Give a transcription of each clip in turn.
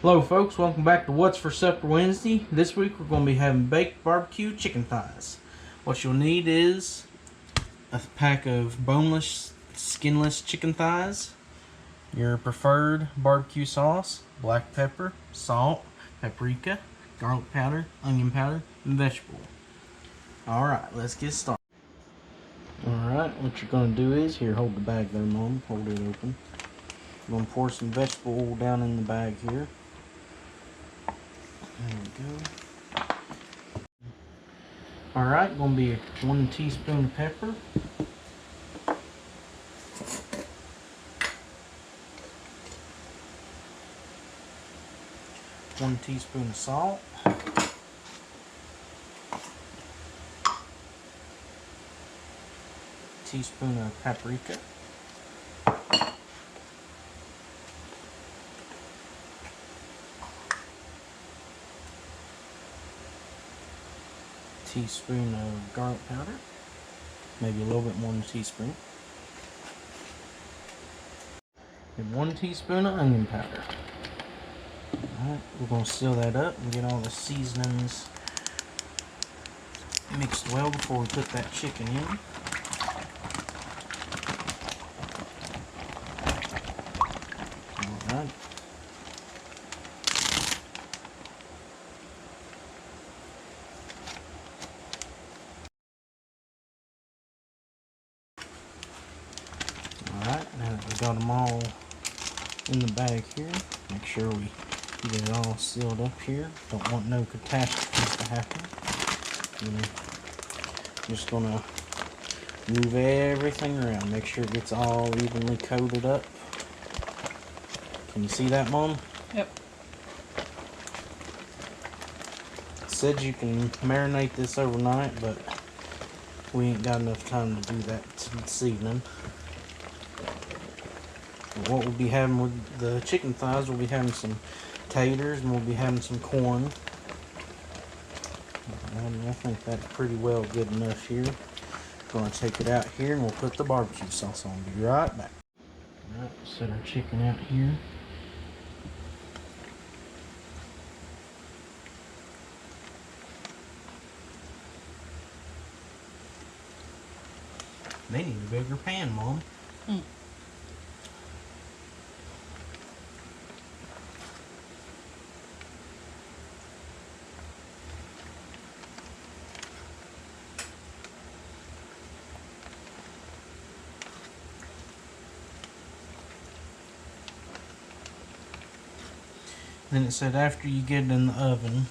Hello folks, welcome back to What's for Supper Wednesday. This week we're going to be having baked barbecue chicken thighs. What you'll need is a pack of boneless, skinless chicken thighs, your preferred barbecue sauce, black pepper, salt, paprika, garlic powder, onion powder, and vegetable. Alright, let's get started. Alright, what you're going to do is, here, hold the bag there, Mom, hold it open. I'm going to pour some vegetable oil down in the bag here. There we go. Alright, going to be 1 teaspoon of pepper. 1 teaspoon of salt. Teaspoon of paprika. Teaspoon of garlic powder, maybe a little bit more than a teaspoon, and 1 teaspoon of onion powder. Alright, we're going to seal that up and get all the seasonings mixed well before we put that chicken in. Alright. Alright, now that we got them all in the bag here, make sure we get it all sealed up here. Don't want no catastrophes to happen. Just gonna move everything around, make sure it gets all evenly coated up. Can you see that, Mom? Yep. It said you can marinate this overnight, but we ain't got enough time to do that this evening. What we'll be having with the chicken thighs, we'll be having some taters and we'll be having some corn. And I think that's pretty well good enough here. Going to take it out here and we'll put the barbecue sauce on. Be right back. Alright, set our chicken out here. They need a bigger pan, Mom. Then it said after you get it in the oven,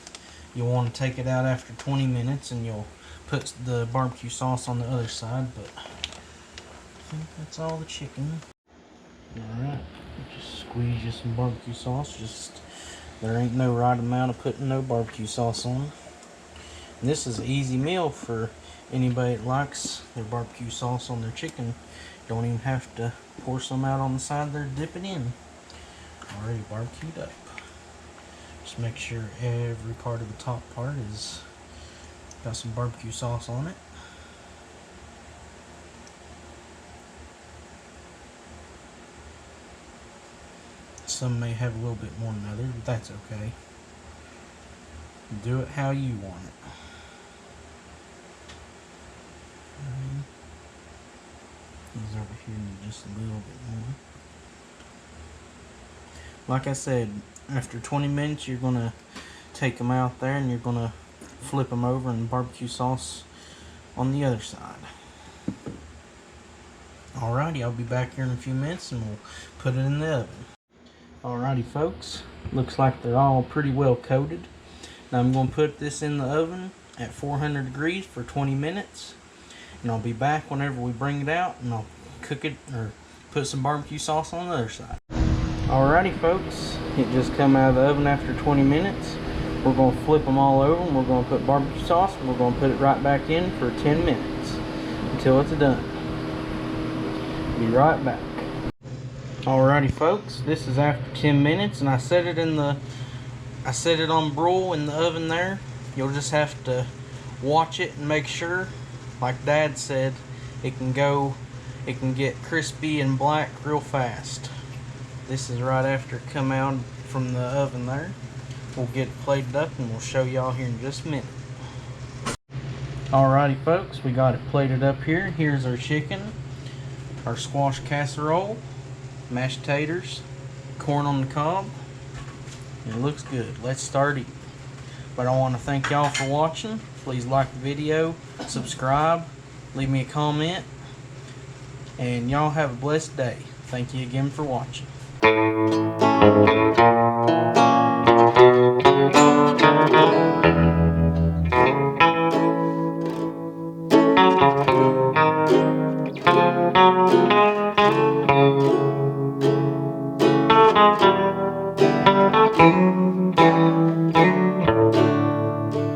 you'll want to take it out after 20 minutes and you'll put the barbecue sauce on the other side, but I think that's all the chicken. Alright, just squeeze you some barbecue sauce. There ain't no right amount of putting no barbecue sauce on. And this is an easy meal for anybody that likes their barbecue sauce on their chicken. Don't even have to pour some out on the side there, dip it in. Already barbecued up. Just make sure every part of the top part is got some barbecue sauce on it. Some may have a little bit more than others, but that's okay. Do it how you want it. These over here need just a little bit more. Like I said, after 20 minutes you're going to take them out there and you're going to flip them over and barbecue sauce on the other side. Alrighty, I'll be back here in a few minutes and we'll put it in the oven. Alrighty folks, looks like they're all pretty well coated. Now I'm going to put this in the oven at 400 degrees for 20 minutes. And I'll be back whenever we bring it out and I'll cook it or put some barbecue sauce on the other side. Alrighty folks, it just come out of the oven after 20 minutes. We're going to flip them all over and we're going to put barbecue sauce and we're going to put it right back in for 10 minutes until it's done. Be right back. Alrighty folks, this is after 10 minutes and I set it on broil in the oven there. You'll just have to watch it and make sure, like Dad said, it can get crispy and black real fast. This is right after it come out from the oven there. We'll get it plated up and we'll show y'all here in just a minute. Alrighty folks, we got it plated up here. Here's our chicken, our squash casserole, mashed taters, corn on the cob. It looks good. Let's start eating. But I want to thank y'all for watching. Please like the video, subscribe, leave me a comment, and y'all have a blessed day. Thank you again for watching.